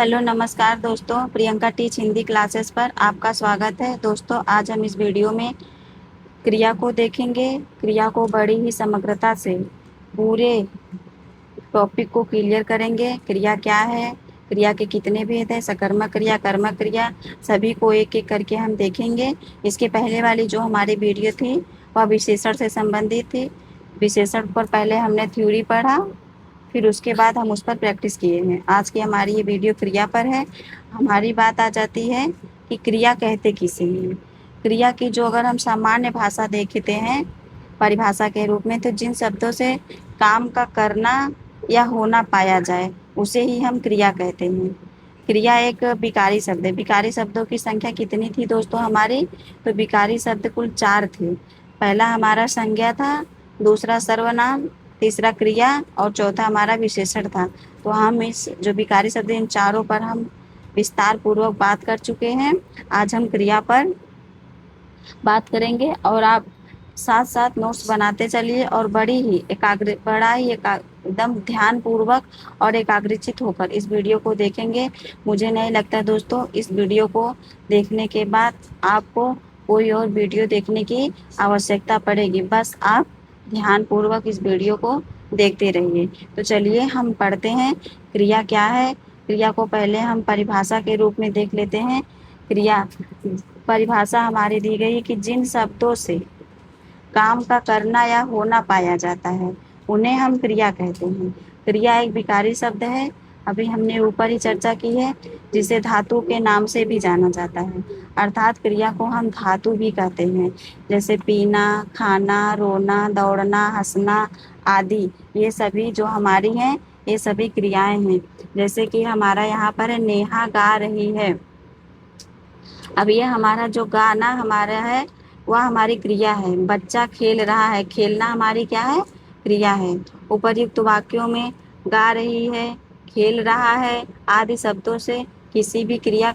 Hello नमस्कार दोस्तों, Priyanka teach Hindi classes पर आपका स्वागत है। दोस्तों, आज हम इस वीडियो में क्रिया को देखेंगे। क्रिया को बड़ी ही समग्रता से पूरे टॉपिक को क्लियर करेंगे। क्रिया क्या है, क्रिया के कितने भेद है, सकर्मक क्रिया, कर्मक क्रिया, सभी को एक एक करके हम देखेंगे। इसके पहले वाली जो हमारी वीडियो थी वह विशेषण से संबंधित थी। विशेषण पर पहले हमने थ्योरी पढ़ा, फिर उसके बाद हम उस पर प्रैक्टिस किए हैं। आज की हमारी ये वीडियो क्रिया पर है। हमारी बात आ जाती है कि क्रिया कहते किसे हैं। क्रिया की जो अगर हम सामान्य भाषा देखते हैं परिभाषा के रूप में, तो जिन शब्दों से काम का करना या होना पाया जाए उसे ही हम क्रिया कहते हैं। क्रिया एक विकारी शब्द है। विकारी शब्दों की संख्या कितनी थी दोस्तों हमारी? तो विकारी शब्द कुल 4 थे। पहला हमारा संज्ञा था, दूसरा सर्वनाम, तीसरा क्रिया और चौथा हमारा विशेषण था। तो हम इस जो विकारी शब्द इन चारों पर हम विस्तार पूर्वक बात कर चुके हैं। आज हम क्रिया पर बात करेंगे और आप साथ साथ नोट्स बनाते चलिए और बड़ा ही एकदम ध्यान पूर्वक और एकाग्रचित होकर इस वीडियो को देखेंगे। मुझे नहीं लगता दोस्तों इस वीडियो को देखने के बाद आपको कोई और वीडियो देखने की आवश्यकता पड़ेगी। बस आप ध्यान पूर्वक इस वीडियो को देखते रहिए। तो चलिए हम पढ़ते हैं क्रिया क्या है। क्रिया को पहले हम परिभाषा के रूप में देख लेते हैं। क्रिया परिभाषा हमारी दी गई है कि जिन शब्दों से काम का करना या होना पाया जाता है उन्हें हम क्रिया कहते हैं। क्रिया एक विकारी शब्द है, अभी हमने ऊपर ही चर्चा की है, जिसे धातु के नाम से भी जाना जाता है। अर्थात क्रिया को हम धातु भी कहते हैं, जैसे पीना, खाना, रोना, दौड़ना, हंसना आदि। ये सभी जो हमारी हैं ये सभी क्रियाएं हैं। जैसे कि हमारा यहाँ पर है नेहा गा रही है। अब ये हमारा जो गाना हमारा है वह हमारी क्रिया है। बच्चा खेल रहा है, खेलना हमारी क्या है? क्रिया है। उपर्युक्त वाक्यों में गा रही है, खेल रहा है आदि शब्दों से किसी भी क्रिया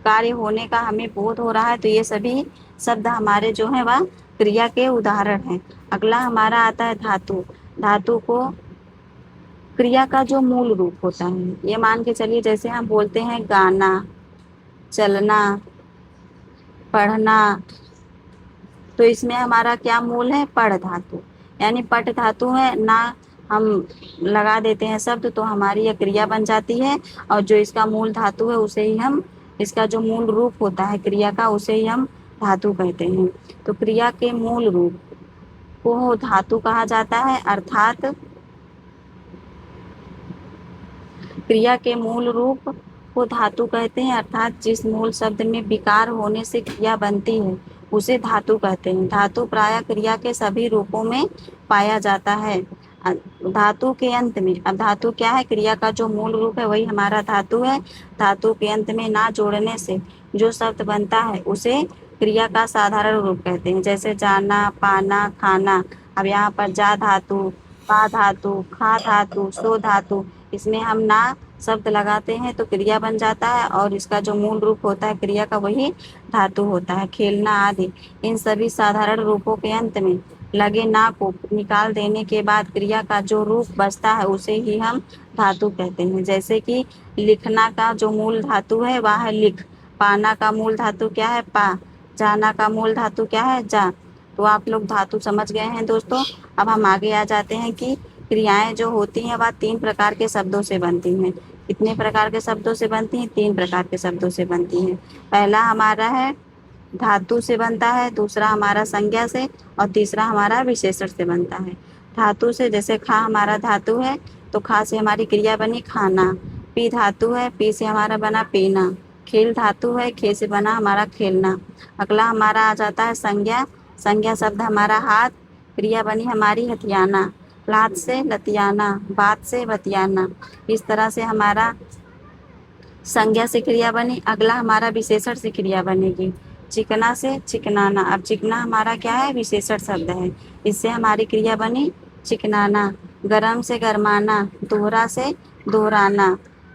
कार्य होने का हमें बोध हो रहा है, तो ये सभी शब्द हमारे जो हैं वह क्रिया के उदाहरण हैं। अगला हमारा आता है धातु। धातु को क्रिया का जो मूल रूप होता है, ये मान के चलिए जैसे हम बोलते हैं गाना, चलना, पढ़ना, तो इसमें हमारा क्या मूल है? पढ़ धातु, यानी पट धातु है ना। हम लगा देते हैं शब्द तो हमारी यह क्रिया बन जाती है, और जो इसका मूल धातु है उसे ही हम, इसका जो मूल रूप होता है क्रिया का, उसे ही हम धातु कहते हैं। तो क्रिया के मूल रूप को धातु कहा जाता है। अर्थात क्रिया के मूल रूप को धातु कहते हैं, अर्थात जिस मूल शब्द में विकार होने से क्रिया बनती है उसे धातु कहते हैं। धातु प्रायः क्रिया के सभी रूपों में पाया जाता है। धातु के अंत में, अब धातु क्या है? क्रिया का जो मूल रूप है वही हमारा धातु है। धातु के अंत में ना जोड़ने से जो शब्द बनता है उसे क्रिया का साधारण रूप कहते हैं। जैसे जाना, पाना, खाना। अब यहाँ पर जा धातु, पा धातु, खा धातु, सो धातु, इसमें हम ना शब्द लगाते हैं तो क्रिया बन जाता है, और इसका जो मूल रूप होता है क्रिया का वही धातु होता है। खेलना आदि, इन सभी साधारण रूपों के अंत में लगे ना को निकाल देने के बाद क्रिया का जो रूप बचता है उसे ही हम धातु कहते हैं। जैसे कि लिखना का जो मूल धातु है वह है लिख, पाना का मूल धातु क्या है? पा, जाना का मूल धातु क्या है? जा। तो आप लोग धातु समझ गए हैं दोस्तों। अब हम आगे आ जाते हैं कि क्रियाएं जो होती हैं वह 3 प्रकार के शब्दों से बनती हैं। कितने प्रकार के शब्दों से बनती हैं? 3 प्रकार के शब्दों से बनती हैं। पहला हमारा है धातु से बनता है, दूसरा हमारा संज्ञा से, और तीसरा हमारा विशेषण से बनता है। धातु से, जैसे खा हमारा धातु है तो खा से हमारी क्रिया बनी खाना। पी धातु है, पी से हमारा बना पीना। खेल धातु है, खे से बना हमारा खेलना। अगला हमारा आ जाता है संज्ञा। संज्ञा शब्द हमारा हाथ, क्रिया बनी हमारी हथियाना। लात से लतियाना, बात से बतियाना। इस तरह से हमारा संज्ञा से क्रिया बनी। अगला हमारा विशेषण से क्रिया बनेगी। चिकना से चिकनाना। अब चिकना हमारा क्या है? विशेषण शब्द है, इससे हमारी क्रिया बनी चिकनाना। गरम से गरमाना, दोहरा से दोहराना।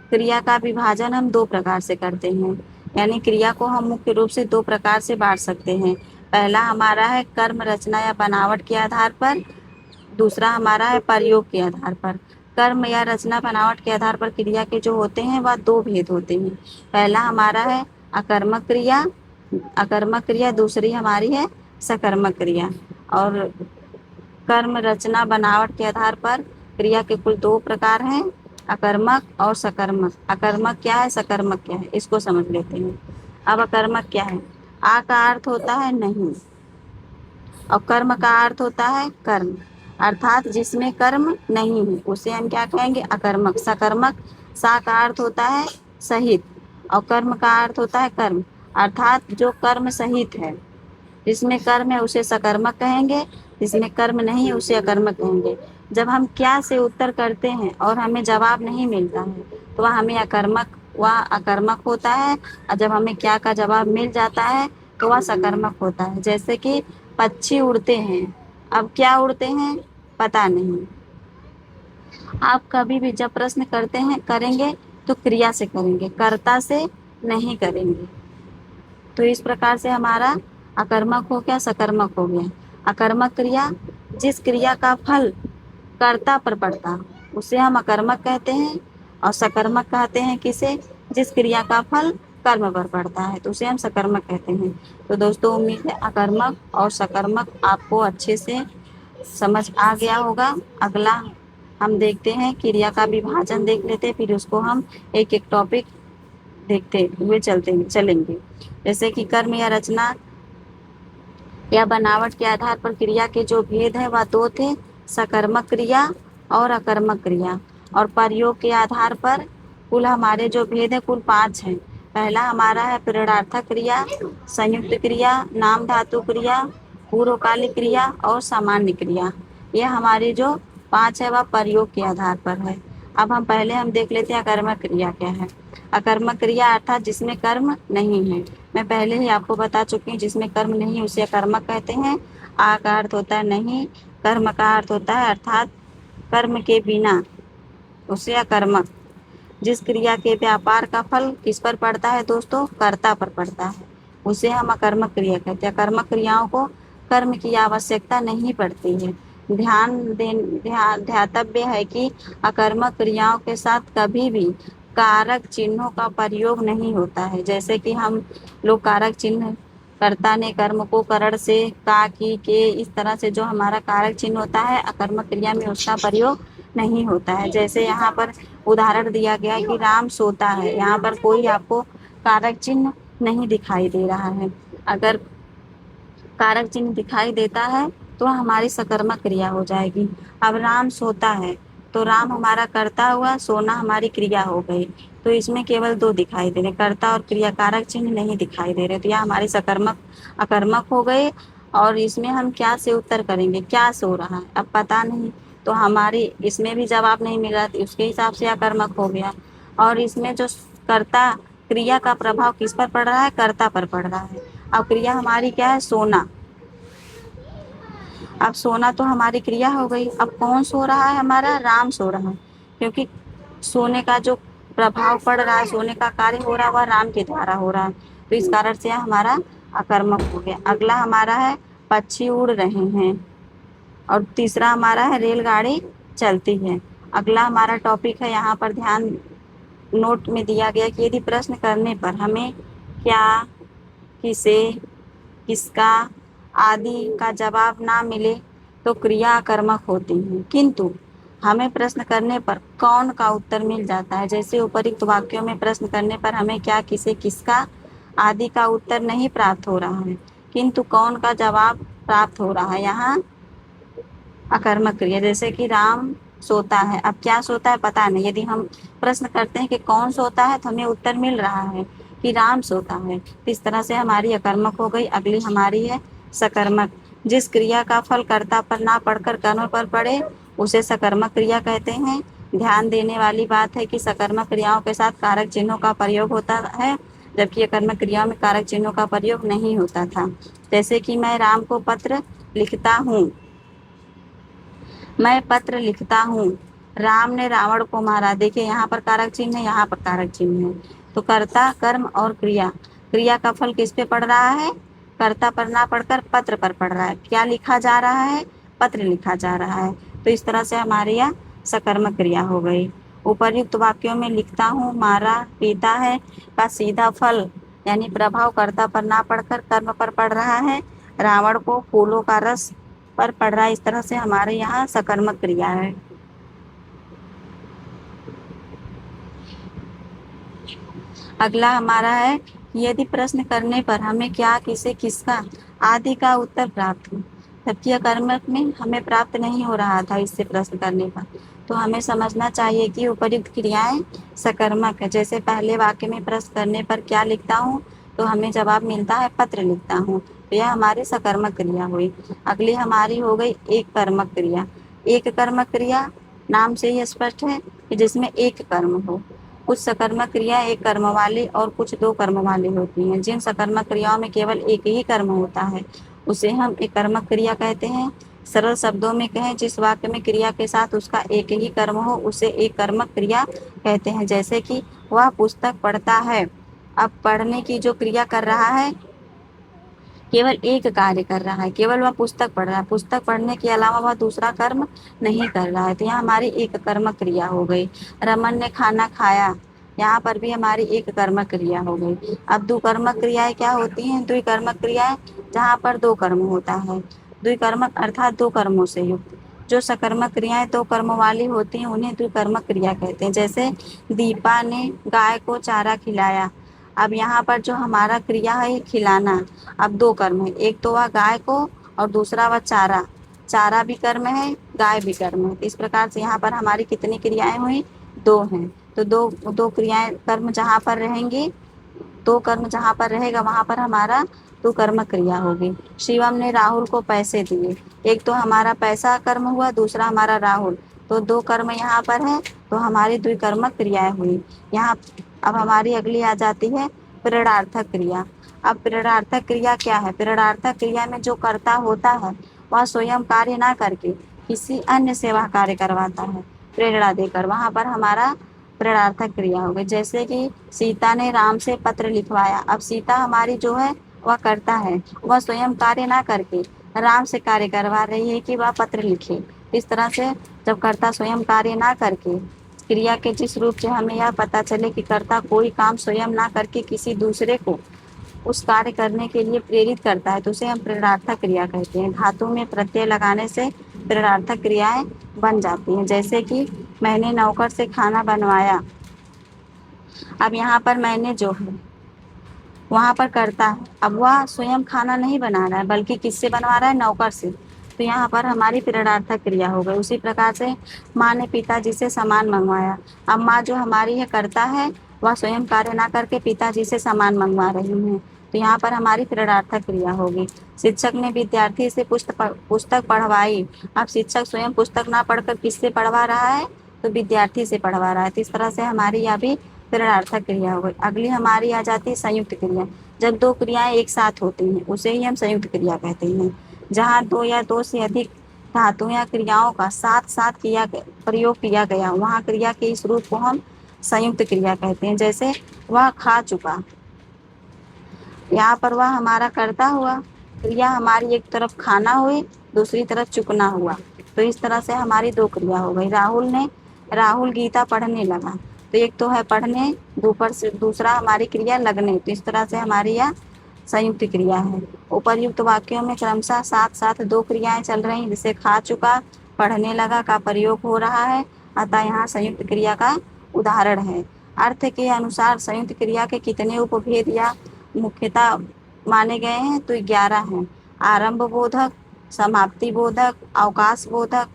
क्रिया का विभाजन हम 2 प्रकार से करते हैं, यानी क्रिया को हम मुख्य रूप से 2 प्रकार से बांट सकते हैं। पहला हमारा है कर्म, रचना या बनावट के आधार पर, दूसरा हमारा है प्रयोग के आधार पर। कर्म या रचना बनावट के आधार पर क्रिया के जो होते हैं वह दो भेद होते हैं। पहला हमारा है अकर्मक क्रिया, दूसरी हमारी है सकर्मक क्रिया। और कर्म रचना बनावट के आधार पर क्रिया के कुल दो प्रकार हैं, अकर्मक और सकर्मक। अकर्मक क्या है, सकर्मक क्या है, इसको समझ लेते हैं। अब अकर्मक क्या है? आ का अर्थ होता है नहीं और कर्म का अर्थ होता है कर्म, अर्थात जिसमें कर्म नहीं है उसे हम क्या कहेंगे, अकर्मक। सकर्मक, सा का अर्थ होता है सहित और कर्म का अर्थ होता है कर्म, अर्थात जो कर्म सहित है। जिसमें कर्म है उसे सकर्मक कहेंगे, जिसमें कर्म नहीं है उसे अकर्मक कहेंगे। जब हम क्या से उत्तर करते हैं और हमें जवाब नहीं मिलता है तो वह अकर्मक होता है, और जब हमें क्या का जवाब मिल जाता है तो वह सकर्मक होता है। जैसे कि पक्षी उड़ते हैं, अब क्या उड़ते हैं पता नहीं। आप कभी भी जब प्रश्न करते हैं करेंगे तो क्रिया से करेंगे, कर्ता से नहीं करेंगे। तो इस प्रकार से हमारा अकर्मक हो गया, सकर्मक हो गया। अकर्मक क्रिया, जिस क्रिया का फल कर्ता पर पड़ता उसे हम अकर्मक कहते हैं, और सकर्मक कहते हैं किसे, जिस क्रिया का फल कर्म पर पड़ता है तो उसे हम सकर्मक कहते हैं। तो दोस्तों उम्मीद है अकर्मक और सकर्मक आपको अच्छे से समझ आ गया होगा। अगला हम देखते हैं क्रिया का विभाजन देख लेते हैं, फिर उसको हम एक एक टॉपिक देखते हुए चलेंगे। जैसे कि कर्म या रचना या बनावट के आधार पर क्रिया के जो भेद है वह दो थे, सकर्मक क्रिया और अकर्मक क्रिया। और प्रयोग के आधार पर कुल हमारे जो भेद है कुल 5 हैं। पहला हमारा है प्रेरणार्थक क्रिया, संयुक्त क्रिया, नाम धातु क्रिया, पूर्वकालिक क्रिया और सामान्य क्रिया। ये हमारी जो 5 है वह प्रयोग के आधार पर है। अब हम देख लेते हैं अकर्मक क्रिया क्या है। अकर्मक क्रिया अर्थात जिसमें कर्म नहीं है। मैं पहले ही आपको बता चुकी हूँ, जिसमें कर्म नहीं उसे अकर्मक कहते हैं। आ का अर्थ होता है नहीं, कर्म का अर्थ होता है अर्थात कर्म के बिना, उसे अकर्मक। जिस क्रिया के व्यापार का फल किस पर पड़ता है दोस्तों, कर्ता पर पड़ता है, उसे हम अकर्मक क्रिया कहते हैं। अकर्मक क्रियाओं को कर्म की आवश्यकता नहीं पड़ती है। ध्यातव्य है कि अकर्मक क्रियाओं के साथ कभी भी कारक चिन्हों का प्रयोग नहीं होता है। जैसे कि हम लोग कारक चिन्ह, कर्ता ने कर्म को करण से, का, की, के, इस तरह से जो हमारा कारक चिन्ह होता है अकर्मक क्रिया में उसका प्रयोग नहीं होता है। जैसे यहाँ पर उदाहरण दिया गया है कि राम सोता है, यहाँ पर कोई आपको कारक चिन्ह नहीं दिखाई दे रहा है। अगर कारक चिन्ह दिखाई देता है तो हमारी सकर्मक क्रिया हो जाएगी। अब राम सोता है तो राम हमारा कर्ता हुआ, सोना हमारी क्रिया हो गई। तो इसमें केवल 2 दिखाई दे रहे, कर्ता और क्रिया, कारक चिन्ह नहीं दिखाई दे रहे, तो यह हमारी सकर्मक अकर्मक हो गए। और इसमें हम क्या से उत्तर करेंगे, क्या सो रहा है, अब पता नहीं, तो हमारी इसमें भी जवाब नहीं मिला, तो उसके हिसाब से अकर्मक हो गया। और इसमें जो कर्ता क्रिया का प्रभाव किस पर पड़ रहा है, कर्ता पर पड़ रहा है। अब क्रिया हमारी क्या है, सोना। अब सोना तो हमारी क्रिया हो गई। अब कौन सो रहा है, हमारा राम सो रहा है, क्योंकि सोने का जो प्रभाव पड़ रहा है, सोने का कार्य हो रहा है वह राम के द्वारा हो रहा है, तो इस कारण से हमारा अकर्मक हो गया। अगला हमारा है पक्षी उड़ रहे हैं, और तीसरा हमारा है रेलगाड़ी चलती है। अगला हमारा टॉपिक है, यहाँ पर ध्यान नोट में दिया गया कि यदि प्रश्न करने पर हमें क्या, किसे, किसका आदि का जवाब ना मिले तो क्रिया अकर्मक होती है, किंतु हमें प्रश्न करने पर कौन का उत्तर मिल जाता है। जैसे उपरोक्त वाक्यों में प्रश्न करने पर हमें क्या, किसे, किसका आदि का उत्तर नहीं प्राप्त हो रहा है, किंतु कौन का जवाब प्राप्त हो रहा है, यहाँ अकर्मक क्रिया। जैसे कि राम सोता है, अब क्या सोता है पता नहीं, यदि हम प्रश्न करते हैं कि कौन सोता है तो हमें उत्तर मिल रहा है कि राम सोता है, तो इस तरह से हमारी अकर्मक हो गई। अगली हमारी है सकर्मक, जिस क्रिया का फल कर्ता पर ना पड़कर कर्म पर पड़े उसे सकर्मक क्रिया कहते हैं। ध्यान देने वाली बात है कि सकर्मक क्रियाओं के साथ कारक चिन्हों का प्रयोग होता है, जबकि अकर्मक क्रियाओं में कारक चिन्हों का प्रयोग नहीं होता था। जैसे कि मैं राम को पत्र लिखता हूँ, मैं पत्र लिखता हूँ, राम ने रावण को मारा। देखिए यहाँ पर कारक चिन्ह है, यहाँ पर कारक चिन्ह है, तो कर्ता, कर्म और क्रिया, क्रिया का फल किस पे पड़ रहा है, कर्ता पर ना पड़कर पत्र पर पड़ रहा है। क्या लिखा जा रहा है, पत्र लिखा जा रहा है। तो इस तरह से हमारे यहाँ सकर्मक क्रिया हो गई। उपर्युक्त वाक्यों में लिखता हूँ मारा पीता है का सीधा फल यानी प्रभाव कर्ता पर ना पड़कर कर्म पर पड़ रहा है। रावण को फूलों का रस पर पड़ रहा है। इस तरह से हमारे यहाँ सकर्मक क्रिया है। अगला हमारा है यदि प्रश्न करने पर हमें क्या किसे किसका आदि का उत्तर प्राप्त हो, जबकि अकर्मक में हमें प्राप्त नहीं हो रहा था इससे प्रश्न करने पर, तो हमें समझना चाहिए कि उपर्युक्त क्रियाएं सकर्मक है। जैसे पहले वाक्य में प्रश्न करने पर क्या लिखता हूँ तो हमें जवाब मिलता है पत्र लिखता हूँ, तो यह हमारी सकर्मक क्रिया हुई। अगली हमारी हो गई एक कर्मक क्रिया। एक कर्मक क्रिया नाम से ही स्पष्ट है कि जिसमें एक कर्म हो। कुछ सकर्मक क्रिया एक कर्म वाली और कुछ दो कर्म वाली होती हैं। जिन सकर्मक क्रियाओं में केवल एक ही कर्म होता है उसे हम एक कर्मक क्रिया कहते हैं। सरल शब्दों में कहें, जिस वाक्य में क्रिया के साथ उसका एक ही कर्म हो उसे एक कर्मक क्रिया कहते हैं। जैसे कि वह पुस्तक पढ़ता है। अब पढ़ने की जो क्रिया कर रहा है केवल एक कार्य कर रहा है, केवल वह पुस्तक पढ़ रहा है। पुस्तक पढ़ने के अलावा वह दूसरा कर्म नहीं कर रहा है, तो यहाँ हमारी एक कर्मक क्रिया हो गई। रमन ने खाना खाया, यहाँ पर भी हमारी एक कर्मक क्रिया हो गई। अब द्विकर्मक क्रियाएं क्या होती हैं? द्विकर्मक क्रियाएं जहाँ पर दो कर्म होता है। द्विकर्मक अर्थात दो कर्मों से युक्त। जो सकर्मक क्रियाएं दो कर्म वाली होती हैं उन्हें द्विकर्मक क्रिया कहते हैं। जैसे दीपा ने गाय को चारा खिलाया। अब यहाँ पर जो हमारा क्रिया है खिलाना, अब दो कर्म है, एक तो वह गाय को और दूसरा वह चारा। चारा भी कर्म है, गाय भी कर्म है। इस प्रकार से यहाँ पर हमारी कितनी क्रियाएं हुई? दो हैं। तो दो दो क्रियाएं कर्म जहाँ पर रहेंगी, दो कर्म जहाँ पर रहेगा वहां पर हमारा दो कर्म क्रिया होगी। शिवम ने राहुल को पैसे दिए। एक तो हमारा पैसा कर्म हुआ, दूसरा हमारा राहुल, तो दो कर्म यहाँ पर है, तो हमारी द्विकर्मक क्रियाएं हुई। यहाँ अब हमारी अगली आ जाती है प्रेरणार्थक क्रिया। अब प्रेरणार्थक क्रिया क्या है? प्रेरणार्थक क्रिया में जो कर्ता होता है वह स्वयं कार्य ना करके किसी अन्य से वह कार्य करवाता है प्रेरणा देकर, वहां पर हमारा प्रेरणार्थक क्रिया हो गई। जैसे कि सीता ने राम से पत्र लिखवाया। अब सीता हमारी जो है वह करता है, वह स्वयं कार्य ना करके राम से कार्य करवा रही है कि वह पत्र लिखे। इस तरह से जब कर्ता स्वयं कार्य ना करके क्रिया के जिस रूप से हमें यह पता चले कि कर्ता कोई काम स्वयं ना करके किसी दूसरे को उस कार्य करने के लिए प्रेरित करता है तो उसे हम प्रेरणार्थक क्रिया कहते हैं। धातु में प्रत्यय लगाने से प्रेरणार्थक क्रियाएं बन जाती हैं। जैसे कि मैंने नौकर से खाना बनवाया। अब यहाँ पर मैंने जो है वहां पर करता है, अब वह स्वयं खाना नहीं बना रहा है बल्कि किससे बनवा रहा है? नौकर से, तो यहाँ पर हमारी प्रेरणार्थक क्रिया हो गई। उसी प्रकार से माँ ने पिताजी से सामान मंगवाया। अब माँ जो हमारी है करता है, वह स्वयं कार्य ना करके पिताजी से सामान मंगवा रही है, तो यहाँ पर हमारी प्रेरणार्थक क्रिया होगी। शिक्षक ने विद्यार्थी से पुस्तक पढ़वाई। अब शिक्षक स्वयं पुस्तक ना पढ़कर किससे पढ़वा रहा है? तो विद्यार्थी से पढ़वा रहा है। तो इस तरह से हमारी यह भी प्रेरणार्थक क्रिया हो गई। अगली हमारी आ जाती है संयुक्त क्रिया। जब दो क्रियाएं एक साथ होती हैं उसे ही हम संयुक्त क्रिया कहते हैं। जहाँ दो या दो से अधिक धातुओं या क्रियाओं का साथ साथ प्रयोग किया गया, वहाँ क्रिया के इस रूप को हम संयुक्त क्रिया कहते हैं। जैसे वह खा चुका, यहाँ पर वह हमारा कर्ता हुआ, क्रिया हमारी एक तरफ खाना हुई, दूसरी तरफ चुकना हुआ, तो इस तरह से हमारी दो क्रिया हो गई। राहुल गीता पढ़ने लगा, तो एक तो है पढ़ने, दूसरा हमारी क्रिया लगने, तो इस तरह से हमारी यह संयुक्त क्रिया है। उपर्युक्त वाक्यों में क्रमशः साथ साथ दो क्रियाएं चल रही, जिसे खा चुका, पढ़ने लगा का प्रयोग हो रहा है, अतः यहाँ संयुक्त क्रिया का उदाहरण है। अर्थ के अनुसार संयुक्त क्रिया के कितने उपभेद या मुख्यता माने गए हैं? तो 11 हैं। आरंभ बोधक, समाप्ति बोधक, अवकाश बोधक,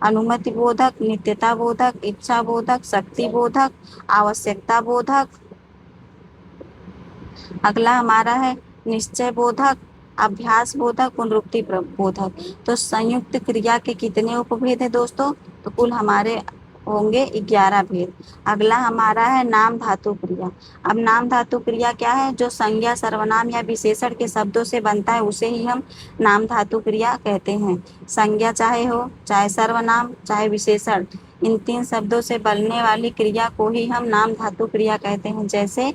अनुमति बोधक, नित्यता बोधक, इच्छा बोधक, शक्ति बोधक, आवश्यकता बोधक। अगला हमारा है निश्चय बोधक, अभ्यास बोधक, पुनरुक्ति बोधक। तो संयुक्त क्रिया के कितने उपभेद है दोस्तों? तो कुल हमारे होंगे 11 भेद। अगला हमारा है नाम धातु क्रिया। अब नाम धातु क्रिया क्या है? जो संज्ञा, सर्वनाम या विशेषण के शब्दों से बनता है उसे ही हम नाम धातु क्रिया कहते हैं। संज्ञा चाहे हो, चाहे सर्वनाम, चाहे विशेषण, इन तीन शब्दों से बनने वाली क्रिया को ही हम नाम धातु क्रिया कहते हैं। जैसे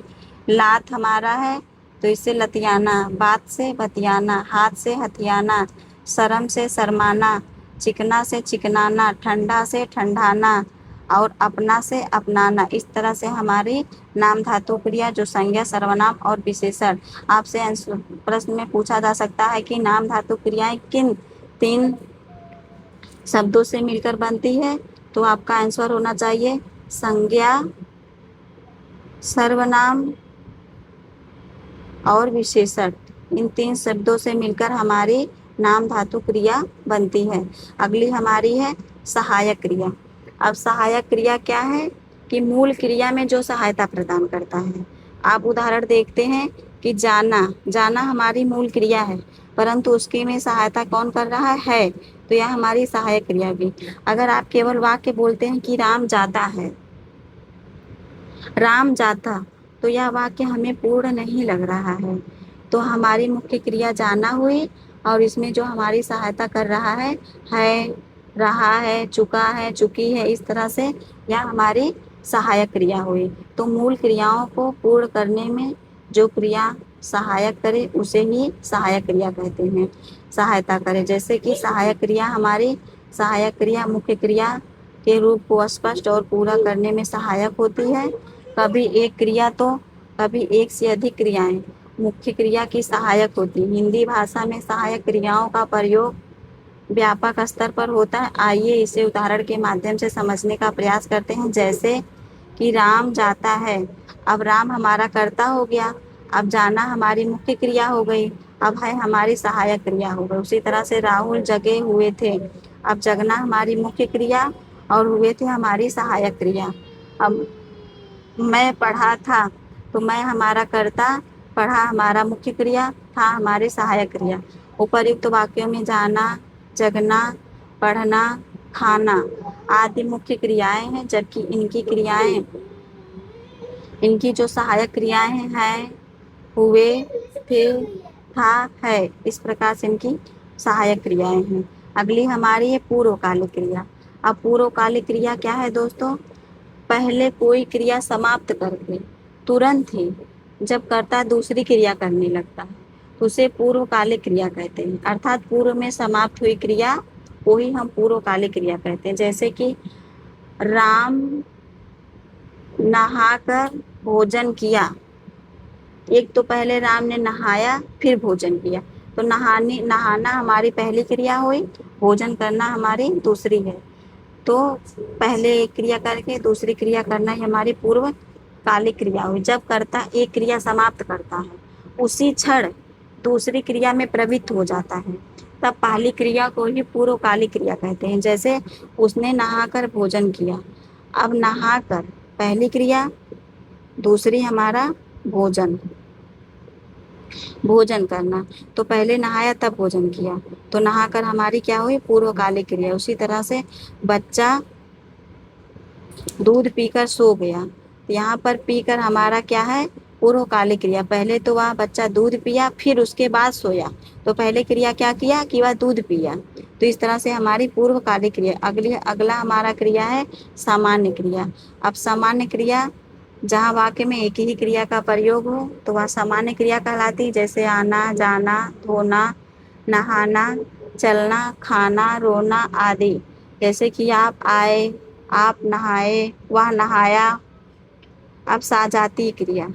लात हमारा है तो इससे लतियाना, बात से बतियाना, हाथ से हथियाना, शर्म से शर्माना, चिकना से चिकनाना, ठंडा से ठंडाना और अपना से अपनाना। इस तरह से हमारी नाम धातु क्रिया जो संज्ञा, सर्वनाम और विशेषण, आपसे प्रश्न में पूछा जा सकता है कि नाम धातु क्रियाएं किन 3 शब्दों से मिलकर बनती है, तो आपका आंसर होना चाहिए संज्ञा, सर्वनाम और विशेषण। इन 3 शब्दों से मिलकर हमारी नाम धातु क्रिया बनती है। अगली हमारी है सहायक क्रिया। अब सहायक क्रिया क्या है कि मूल क्रिया में जो सहायता प्रदान करता है। आप उदाहरण देखते हैं कि जाना, जाना हमारी मूल क्रिया है, परंतु उसकी में सहायता कौन कर रहा है, तो यह हमारी सहायक क्रिया भी। अगर आप केवल वाक्य बोलते हैं कि राम जाता है, राम जाता, तो यह वाक्य हमें पूर्ण नहीं लग रहा है। तो हमारी मुख्य क्रिया जाना हुई और इसमें जो हमारी सहायता कर रहा है, रहा है, चुका है, चुकी है, इस तरह से यह हमारी सहायक क्रिया हुई। तो मूल क्रियाओं को पूर्ण करने में जो क्रिया सहायक करे उसे ही सहायक क्रिया कहते हैं, सहायता करे। जैसे कि सहायक क्रिया हमारी सहायक क्रिया मुख्य क्रिया के रूप को स्पष्ट और पूरा करने में सहायक होती है। कभी एक क्रिया तो कभी एक से अधिक क्रियाएं मुख्य क्रिया की सहायक होती। हिंदी भाषा में सहायक क्रियाओं का प्रयोग व्यापक स्तर पर होता है। आइए इसे उदाहरण के माध्यम से समझने का प्रयास करते हैं। जैसे कि राम जाता है, अब राम हमारा कर्ता हो गया, अब जाना हमारी मुख्य क्रिया हो गई, अब है हमारी सहायक क्रिया हो गई। उसी तरह से राहुल जगे हुए थे, अब जगना हमारी मुख्य क्रिया और हुए थे हमारी सहायक क्रिया। अब मैं पढ़ा था, तो मैं हमारा कर्ता, पढ़ा हमारा मुख्य क्रिया, था हमारी सहायक क्रिया। उपर्युक्त वाक्यों में जाना, जगना, पढ़ना, खाना आदि मुख्य क्रियाएं हैं, जबकि इनकी जो सहायक क्रियाएं हैं हुए, थे, था, है, इस प्रकार से इनकी सहायक क्रियाएं हैं। अगली हमारी है पूर्वकालिक क्रिया। अब पूर्वकालिक क्रिया क्या है दोस्तों, पहले कोई क्रिया समाप्त करके तुरंत ही जब कर्ता दूसरी क्रिया करने लगता है तो उसे पूर्वकालिक क्रिया कहते हैं। अर्थात पूर्व में समाप्त हुई क्रिया को ही हम पूर्वकालिक क्रिया कहते हैं। जैसे कि राम नहाकर भोजन किया, एक तो पहले राम ने नहाया फिर भोजन किया, तो नहाना हमारी पहली क्रिया हुई, भोजन करना हमारी दूसरी है। तो पहले एक क्रिया करके दूसरी क्रिया करना ही हमारी पूर्वकालिक क्रिया हुई। जब कर्ता एक क्रिया समाप्त करता है उसी क्षण दूसरी क्रिया में प्रवृत्त हो जाता है, तब पहली क्रिया को ही पूर्वकालिक क्रिया कहते हैं। जैसे उसने नहाकर भोजन किया, अब नहाकर पहली क्रिया, दूसरी हमारा भोजन, भोजन करना, तो पहले नहाया तब भोजन किया, तो नहाकर हमारी क्या हुई, पूर्वकालिक क्रिया। उसी तरह से बच्चा दूध पीकर सो गया, तो यहाँ पर पीकर हमारा क्या है, पूर्वकालिक क्रिया। पहले तो वह बच्चा दूध पिया फिर उसके बाद सोया, तो पहले क्रिया क्या किया कि वह दूध पिया, तो इस तरह से हमारी पूर्वकालिक क्रिया। अगला हमारा क्रिया है सामान्य क्रिया। अब सामान्य क्रिया जहाँ वाक्य में एक ही क्रिया का प्रयोग हो तो वह सामान्य क्रिया कहलाती। जैसे आना, जाना, धोना, नहाना, चलना, खाना, रोना आदि। जैसे कि आप आए, आप नहाए, वह नहाया। अब साजाती क्रिया,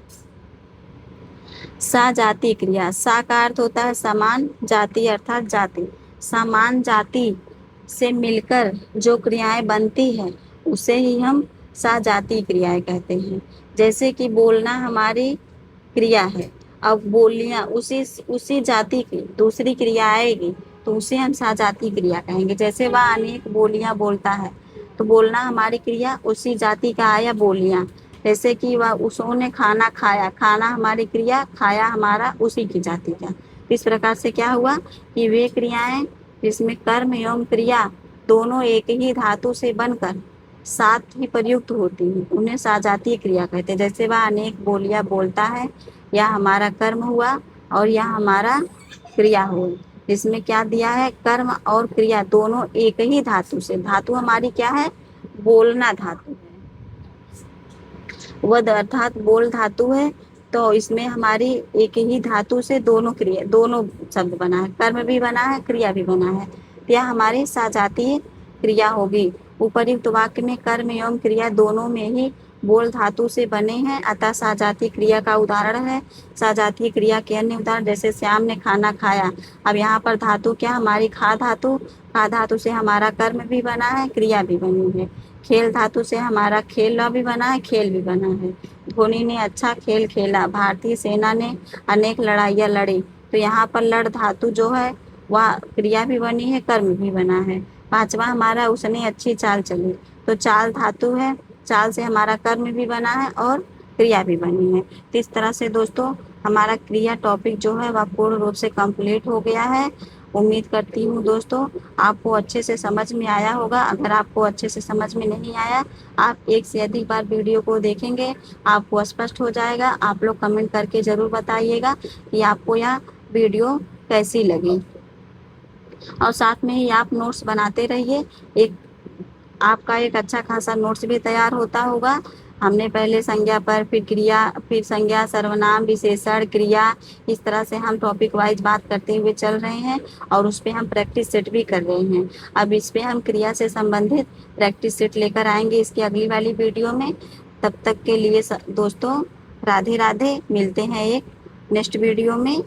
साजाती क्रिया, सा का अर्थ होता है समान, जाति अर्थात जाति। समान जाति से मिलकर जो क्रियाएं बनती है उसे ही हम साजाती क्रियाएं कहते हैं। जैसे कि बोलना हमारी क्रिया है, अब बोलियां उसी जाति की दूसरी क्रिया आएगी तो उसे हम साजाती क्रिया कहेंगे। जैसे वह अनेक बोलियां बोलता है, तो बोलना हमारी क्रिया उसी जाति का आया बोलियां। जैसे कि वह उसने खाना खाया, खाना हमारी क्रिया, खाया हमारा उसी की जाति का। इस प्रकार से क्या हुआ कि वे क्रियाएं जिसमें कर्म एवं क्रिया दोनों एक ही धातु से बनकर साथ ही प्रयुक्त होती है उन्हें साजातीय क्रिया कहते हैं। जैसे वह अनेक बोलियां बोलता है, यह हमारा कर्म हुआ और यह हमारा क्रिया हुई। इसमें क्या दिया है, कर्म और क्रिया दोनों एक ही धातु से, धातु हमारी क्या है, बोलना धातु है, वद अर्थात बोल धातु है। तो इसमें हमारी एक ही धातु से दोनों शब्द बना है, कर्म भी बना है, क्रिया भी बना है। यह हमारी सजातीय क्रिया होगी। उपयुक्त वाक्य में कर्म एवं क्रिया दोनों में ही बोल धातु से बने हैं, अतः सजातीय क्रिया का उदाहरण है। सजातीय क्रिया के अन्य उदाहरण जैसे श्याम ने खाना खाया। अब यहाँ पर धातु क्या, हमारी खा धातु। खा धातु से हमारा कर्म भी बना है, क्रिया भी बनी है। खेल धातु से हमारा खेल भी बना है, खेल भी बना है। धोनी ने अच्छा खेल खेला। भारतीय सेना ने अनेक लड़ाइयाँ लड़ी। तो यहाँ पर लड़ धातु जो है वह क्रिया भी बनी है, कर्म भी बना है। पांचवा हमारा उसने अच्छी चाल चली। तो चाल धातु है, चाल से हमारा कर्म भी बना है और क्रिया भी बनी है। तो इस तरह से दोस्तों हमारा क्रिया टॉपिक जो है वह पूर्ण रूप से कंप्लीट हो गया है। उम्मीद करती हूँ दोस्तों आपको अच्छे से समझ में आया होगा। अगर आपको अच्छे से समझ में नहीं आया, आप एक से अधिक बार वीडियो को देखेंगे, आपको स्पष्ट हो जाएगा। आप लोग कमेंट करके ज़रूर बताइएगा कि आपको यह वीडियो कैसी लगी, और साथ में ही आप नोट्स बनाते रहिए। आपका एक अच्छा खासा नोट्स भी तैयार होता होगा। हमने पहले संज्ञा पर, फिर क्रिया, फिर संज्ञा, सर्वनाम, विशेषण, क्रिया, इस तरह से हम टॉपिक वाइज बात करते हुए चल रहे हैं और उस पर हम प्रैक्टिस सेट भी कर रहे हैं। अब इस पे हम क्रिया से संबंधित प्रैक्टिस सेट लेकर आएंगे इसकी अगली वाली वीडियो में। तब तक के लिए दोस्तों राधे राधे। मिलते हैं एक नेक्स्ट वीडियो में।